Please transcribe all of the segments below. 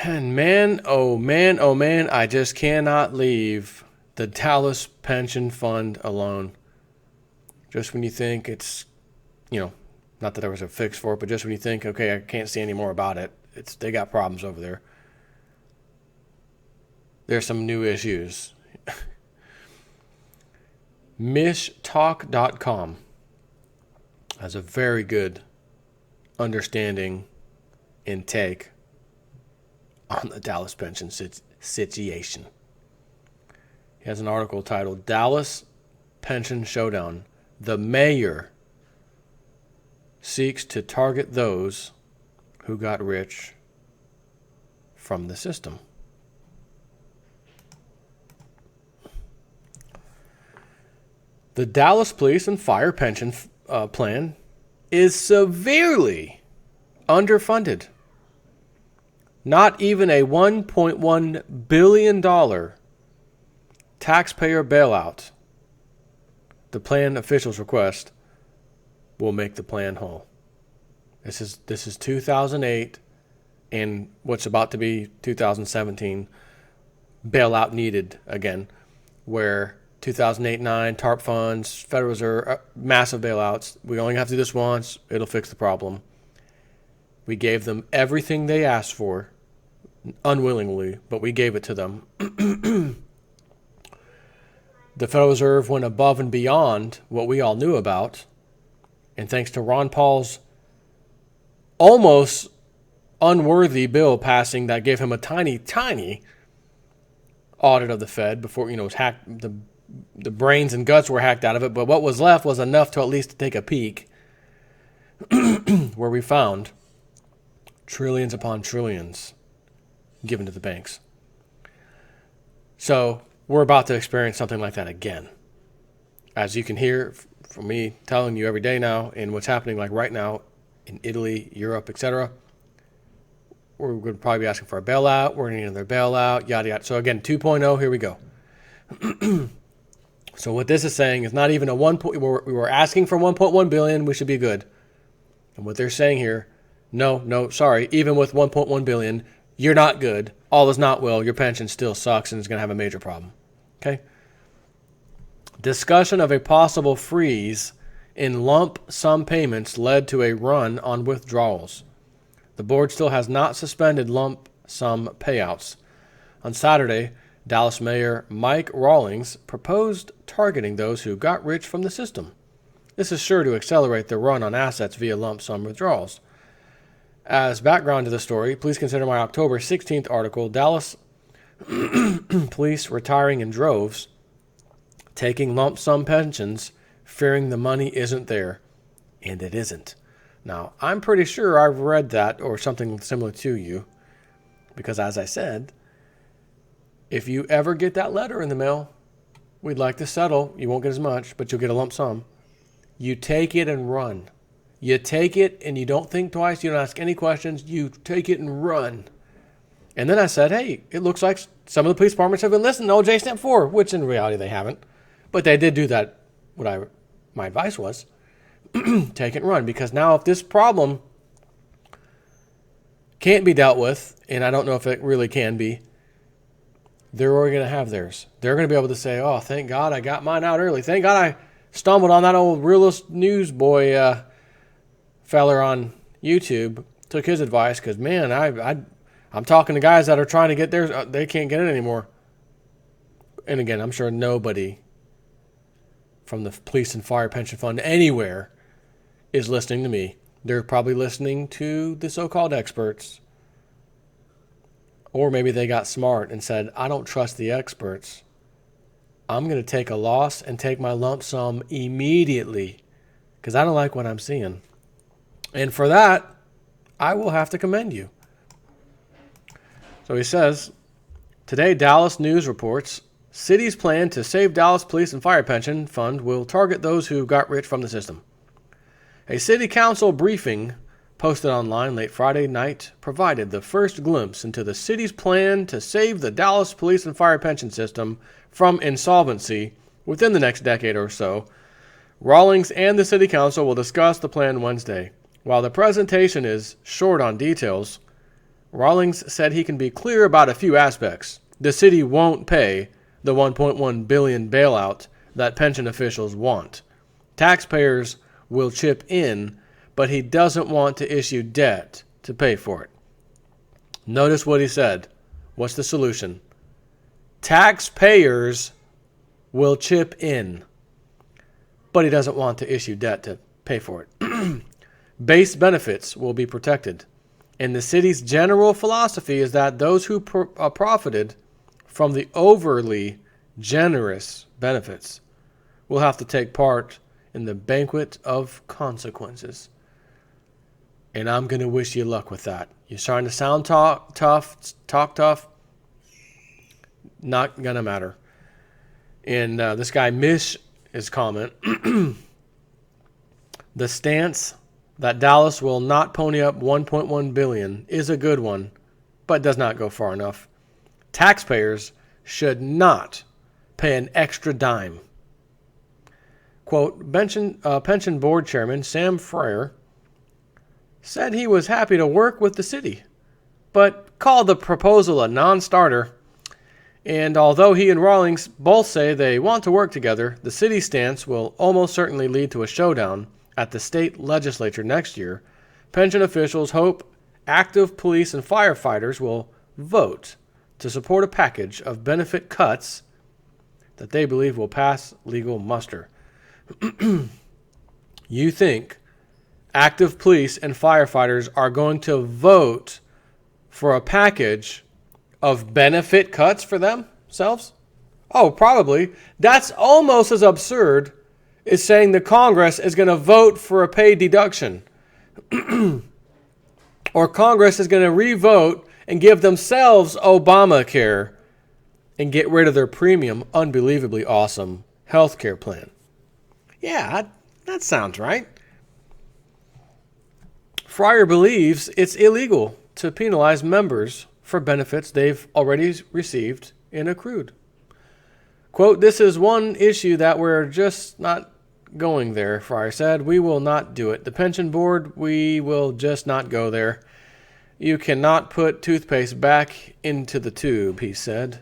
And man, oh man, oh man, I just cannot leave the Dallas pension fund alone. Just when you think it's, not that there was a fix for it, but just when you think, okay, I can't see any more about it, they got problems over there. There's some new issues. Mishtalk.com has a very good understanding and take on the Dallas pension situation. He has an article titled Dallas Pension Showdown. The mayor seeks to target those who got rich from the system. The Dallas Police and Fire Pension Plan is severely underfunded. Not even a $1.1 billion taxpayer bailout, the plan officials request, will make the plan whole. This is 2008 and what's about to be 2017 bailout needed again, where 2008-9 TARP funds, Federal Reserve, massive bailouts. We only have to do this once. It'll fix the problem. We gave them everything they asked for, unwillingly, but we gave it to them. The Federal Reserve went above and beyond what we all knew about. And thanks to Ron Paul's almost unworthy bill passing that gave him a tiny, tiny audit of the Fed before, it was hacked, the brains and guts were hacked out of it, but what was left was enough to at least take a peek where we found trillions upon trillions given to the banks. So we're about to experience something like that again. As you can hear from me telling you every day now, and what's happening like right now in Italy, Europe, etc., we're going to probably be asking for a bailout. We're going to need another bailout, yada, yada. So again, 2.0, here we go. So what this is saying is not even we were asking for 1.1 billion, we should be good. And what they're saying here, no, sorry, even with 1.1 billion, you're not good. All is not well. Your pension still sucks and is going to have a major problem. Okay? Discussion of a possible freeze in lump sum payments led to a run on withdrawals. The board still has not suspended lump sum payouts. On Saturday, Dallas Mayor Mike Rawlings proposed targeting those who got rich from the system. This is sure to accelerate the run on assets via lump sum withdrawals. As background to the story, please consider my October 16th article, Dallas Police Retiring in Droves, Taking Lump Sum Pensions, Fearing the Money Isn't There. And it isn't. Now, I'm pretty sure I've read that or something similar to you, because as I said, if you ever get that letter in the mail, we'd like to settle. You won't get as much, but you'll get a lump sum. You take it and run. You take it and you don't think twice. You don't ask any questions. You take it and run. And then I said, hey, it looks like some of the police departments have been listening to OJ Step 4, which in reality they haven't. But they did do that, my advice was, take it and run. Because now if this problem can't be dealt with, and I don't know if it really can be, they're already going to have theirs. They're going to be able to say, oh, thank God I got mine out early. Thank God I stumbled on that old realist news boy feller on YouTube, took his advice, because, man, I'm talking to guys that are trying to get theirs. They can't get it anymore. And again, I'm sure nobody from the Police and Fire Pension Fund anywhere is listening to me. They're probably listening to the so-called experts. Or maybe they got smart and said, I don't trust the experts. I'm going to take a loss and take my lump sum immediately because I don't like what I'm seeing. And for that, I will have to commend you. So he says, today Dallas News reports, city's plan to save Dallas Police and Fire Pension Fund will target those who got rich from the system. A city council briefing posted online late Friday night provided the first glimpse into the city's plan to save the Dallas Police and Fire Pension System from insolvency within the next decade or so. Rawlings and the city council will discuss the plan Wednesday. While the presentation is short on details, Rawlings said he can be clear about a few aspects. The city won't pay the $1.1 billion bailout that pension officials want. Taxpayers will chip in, but he doesn't want to issue debt to pay for it. Notice what he said. What's the solution? Taxpayers will chip in, but he doesn't want to issue debt to pay for it. Base benefits will be protected. And the city's general philosophy is that those who profited from the overly generous benefits will have to take part in the banquet of consequences. And I'm going to wish you luck with that. You're trying to sound talk tough. Not going to matter. And this guy, Mish, his comment, the stance that Dallas will not pony up $1.1 billion is a good one, but does not go far enough. Taxpayers should not pay an extra dime. Quote, pension board chairman Sam Fryer said he was happy to work with the city, but called the proposal a non-starter. And although he and Rawlings both say they want to work together, the city's stance will almost certainly lead to a showdown at the state legislature next year. Pension officials hope active police and firefighters will vote to support a package of benefit cuts that they believe will pass legal muster. You think active police and firefighters are going to vote for a package of benefit cuts for themselves? Oh, probably. That's almost as absurd as saying the Congress is going to vote for a pay deduction. Or Congress is going to re-vote and give themselves Obamacare and get rid of their premium, unbelievably awesome health care plan. Yeah, that sounds right. Fryer believes it's illegal to penalize members for benefits they've already received and accrued. Quote, this is one issue that we're just not going there, Fryer said. We will not do it. The pension board, we will just not go there. You cannot put toothpaste back into the tube, he said.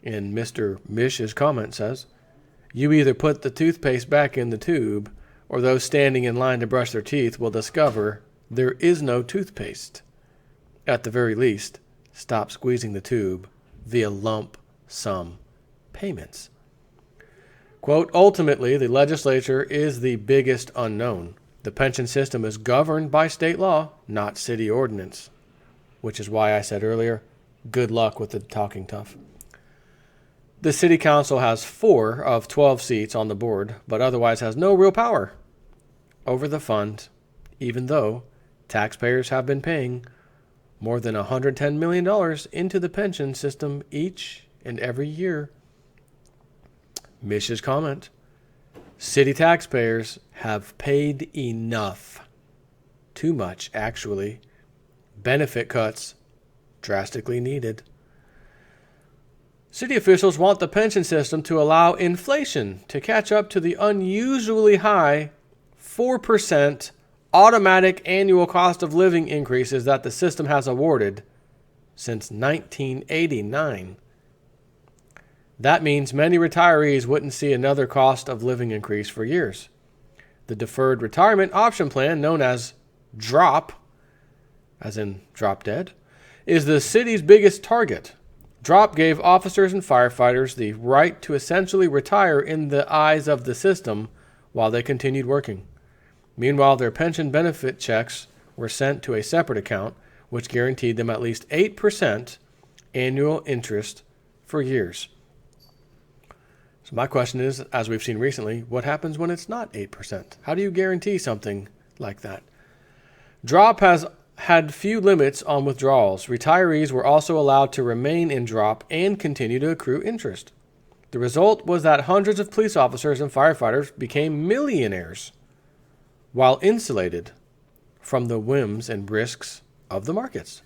And Mr. Mish's comment says, you either put the toothpaste back in the tube, or those standing in line to brush their teeth will discover there is no toothpaste. At the very least, stop squeezing the tube via lump sum payments. Quote, ultimately, the legislature is the biggest unknown. The pension system is governed by state law, not city ordinance, which is why I said earlier, good luck with the talking tough. The city council has 4 of 12 seats on the board, but otherwise has no real power over the fund, even though taxpayers have been paying more than $110 million into the pension system each and every year. Mish's comment, city taxpayers have paid enough. Too much, actually. Benefit cuts drastically needed. City officials want the pension system to allow inflation to catch up to the unusually high 4% automatic annual cost of living increases that the system has awarded since 1989. That means many retirees wouldn't see another cost of living increase for years. The Deferred Retirement Option Plan, known as DROP, as in drop dead, is the city's biggest target. DROP gave officers and firefighters the right to essentially retire in the eyes of the system while they continued working. Meanwhile, their pension benefit checks were sent to a separate account, which guaranteed them at least 8% annual interest for years. So my question is, as we've seen recently, what happens when it's not 8%? How do you guarantee something like that? DROP has had few limits on withdrawals. Retirees were also allowed to remain in DROP and continue to accrue interest. The result was that hundreds of police officers and firefighters became millionaires while insulated from the whims and risks of the markets.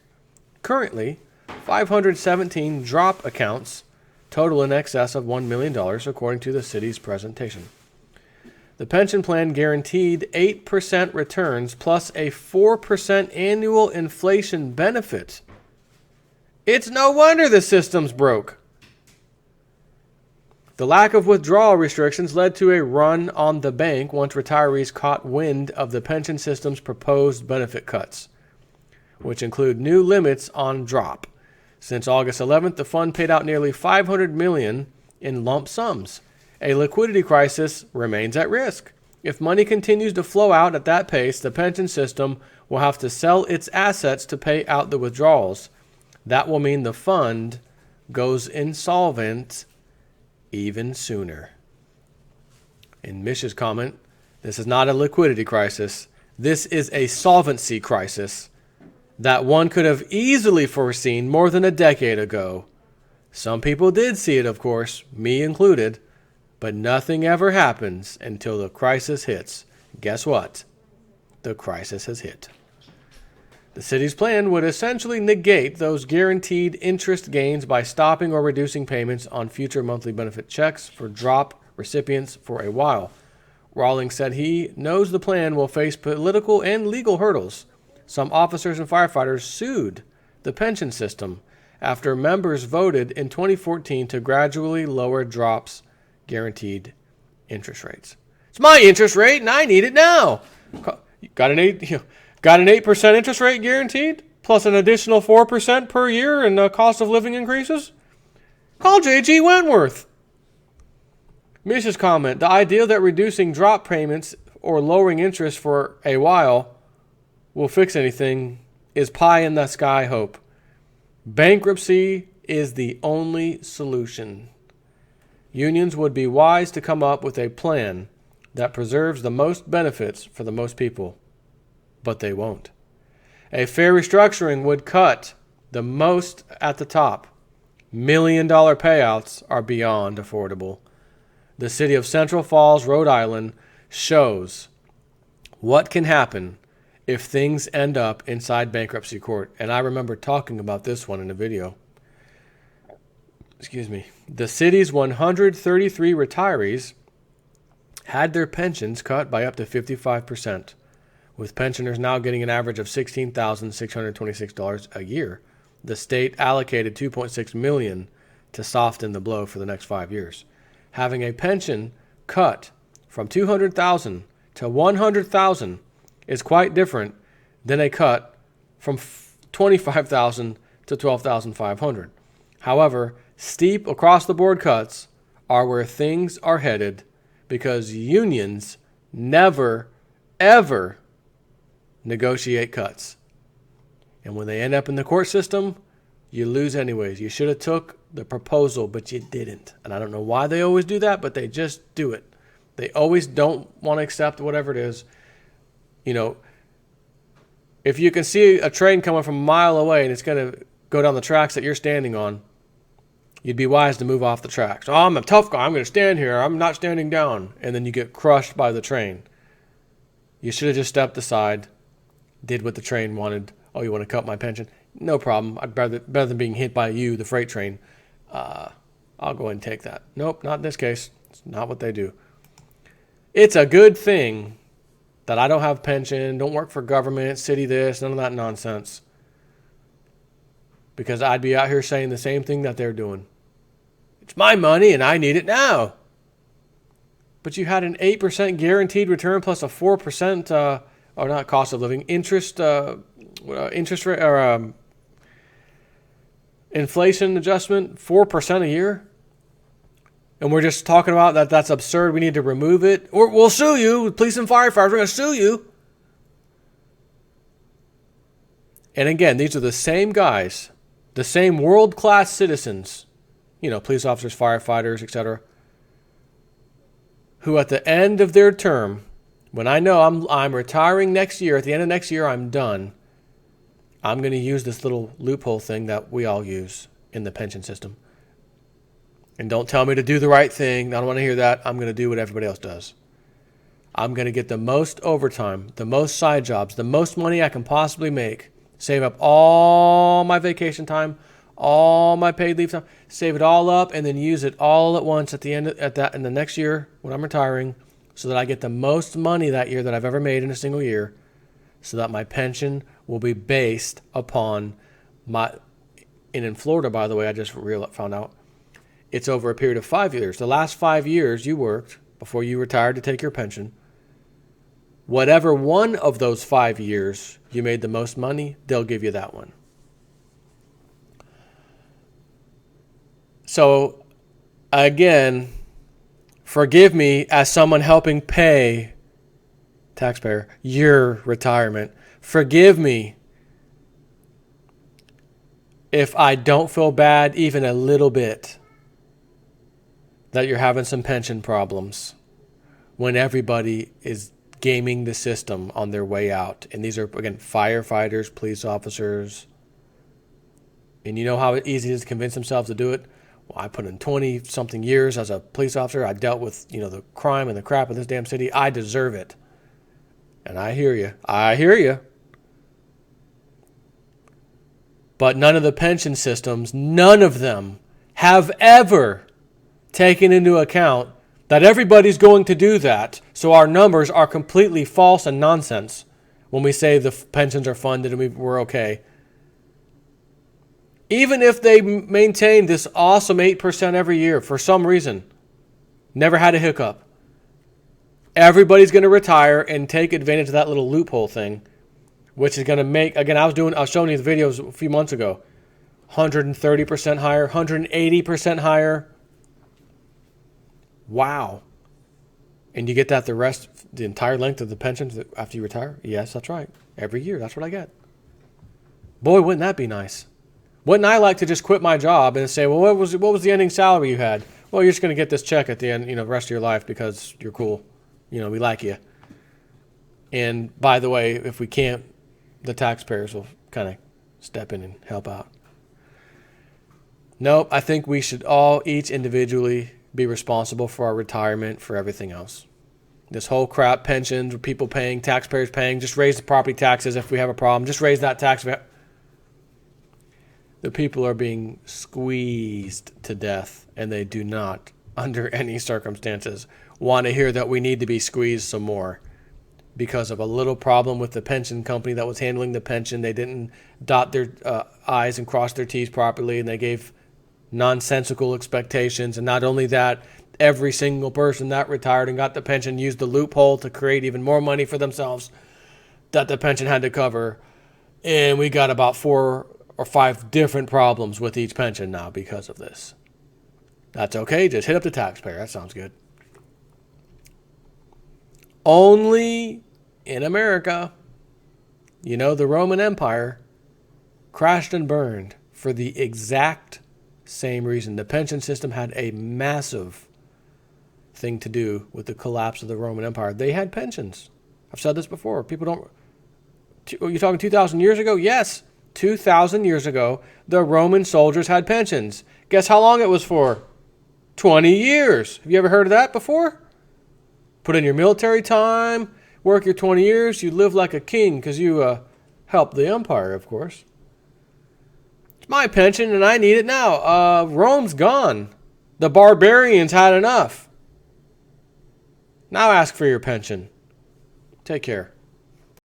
Currently, 517 DROP accounts total in excess of $1 million, according to the city's presentation. The pension plan guaranteed 8% returns plus a 4% annual inflation benefit It's no wonder the system's broke. The lack of withdrawal restrictions led to a run on the bank once retirees caught wind of the pension system's proposed benefit cuts, which include new limits on drop. Since August 11th, the fund paid out nearly $500 million in lump sums. A liquidity crisis remains at risk. If money continues to flow out at that pace, the pension system will have to sell its assets to pay out the withdrawals. That will mean the fund goes insolvent even sooner. In Mish's comment, this is not a liquidity crisis. This is a solvency crisis that one could have easily foreseen more than a decade ago. Some people did see it, of course, me included, but nothing ever happens until the crisis hits. Guess what? The crisis has hit. The city's plan would essentially negate those guaranteed interest gains by stopping or reducing payments on future monthly benefit checks for drop recipients for a while. Rawlings said he knows the plan will face political and legal hurdles. Some officers and firefighters sued the pension system after members voted in 2014 to gradually lower drops guaranteed interest rates. It's my interest rate and I need it now. Got an 8% interest rate guaranteed, plus an additional 4% per year in cost of living increases? Call J.G. Wentworth. Mish's comment, the idea that reducing drop payments or lowering interest for a while will fix anything is pie in the sky hope. Bankruptcy is the only solution. Unions would be wise to come up with a plan that preserves the most benefits for the most people. But they won't. A fair restructuring would cut the most at the top. $1 million payouts are beyond affordable. The city of Central Falls, Rhode Island, shows what can happen if things end up inside bankruptcy court. And I remember talking about this one in a video. The city's 133 retirees had their pensions cut by up to 55%. With pensioners now getting an average of $16,626 a year, the state allocated $2.6 million to soften the blow for the next 5 years. Having a pension cut from $200,000 to $100,000 is quite different than a cut from $25,000 to $12,500. However, steep across-the-board cuts are where things are headed because unions never, ever negotiate cuts. And when they end up in the court system, you lose anyways. You should have took the proposal, but you didn't. And I don't know why they always do that, but they just do it. They always don't want to accept whatever it is. You know, if you can see a train coming from a mile away and it's going to go down the tracks that you're standing on, you'd be wise to move off the tracks. Oh, I'm a tough guy. I'm going to stand here. I'm not standing down. And then you get crushed by the train. You should have just stepped aside, did what the train wanted. Oh, you want to cut my pension? No problem. I'd better than being hit by you, the freight train. I'll go ahead and take that. Nope, not in this case. It's not what they do. It's a good thing that I don't have pension, don't work for government, city this, none of that nonsense. Because I'd be out here saying the same thing that they're doing. It's my money and I need it now. But you had an 8% guaranteed return plus a 4%, or not cost of living, interest rate or inflation adjustment, 4% a year. And we're just talking about that's absurd. We need to remove it. Or we'll sue you. Police and firefighters, we're going to sue you. And again, these are the same guys, the same world-class citizens, police officers, firefighters, etc., who at the end of their term, when I know I'm retiring next year, at the end of next year I'm done, I'm going to use this little loophole thing that we all use in the pension system. And don't tell me to do the right thing. I don't want to hear that. I'm going to do what everybody else does. I'm going to get the most overtime, the most side jobs, the most money I can possibly make, save up all my vacation time, all my paid leave time, save it all up, and then use it all at once at the end in the next year when I'm retiring, so that I get the most money that year that I've ever made in a single year, so that my pension will be based upon And in Florida, by the way, I just found out, it's over a period of 5 years. The last 5 years you worked before you retired to take your pension, whatever one of those 5 years you made the most money, they'll give you that one. So, again, forgive me as someone helping pay, taxpayer, your retirement. Forgive me if I don't feel bad even a little bit that you're having some pension problems when everybody is gaming the system on their way out. And these are, again, firefighters, police officers. And you know how easy it is to convince themselves to do it? Well, I put in 20-something years as a police officer. I dealt with, the crime and the crap in this damn city. I deserve it. And I hear you. I hear you. But none of the pension systems, none of them have ever taken into account that everybody's going to do that. So our numbers are completely false and nonsense when we say the pensions are funded and we're okay. Even if they maintain this awesome 8% every year for some reason, never had a hiccup, everybody's going to retire and take advantage of that little loophole thing, which is going to make, again, I was showing you the videos a few months ago, 130% higher, 180% higher. Wow. And you get that the entire length of the pension after you retire? Yes, that's right. Every year, that's what I get. Boy, wouldn't that be nice? Wouldn't I like to just quit my job and say, well, what was the ending salary you had? Well, you're just going to get this check at the end, the rest of your life because you're cool. We like you. And by the way, if we can't, the taxpayers will kind of step in and help out. Nope, I think we should all, each individually, be responsible for our retirement, for everything else. This whole crap, pensions, people paying, taxpayers paying, just raise the property taxes if we have a problem. Just raise that tax. The people are being squeezed to death, and they do not, under any circumstances, want to hear that we need to be squeezed some more because of a little problem with the pension company that was handling the pension. They didn't dot their I's and cross their T's properly, and they gave nonsensical expectations. And not only that, every single person that retired and got the pension used the loophole to create even more money for themselves that the pension had to cover. And we got about 4 or 5 different problems with each pension now because of this. That's okay. Just hit up the taxpayer. That sounds good. Only in America, the Roman Empire crashed and burned for the exact same reason. The pension system had a massive thing to do with the collapse of the Roman Empire. They had pensions. I've said this before. People don't... You're talking 2,000 years ago? Yes. 2,000 years ago, the Roman soldiers had pensions. Guess how long it was for? 20 years. Have you ever heard of that before? Put in your military time, work your 20 years, you live like a king because you helped the empire, of course. It's my pension and I need it now. Rome's gone. The barbarians had enough. Now ask for your pension. Take care.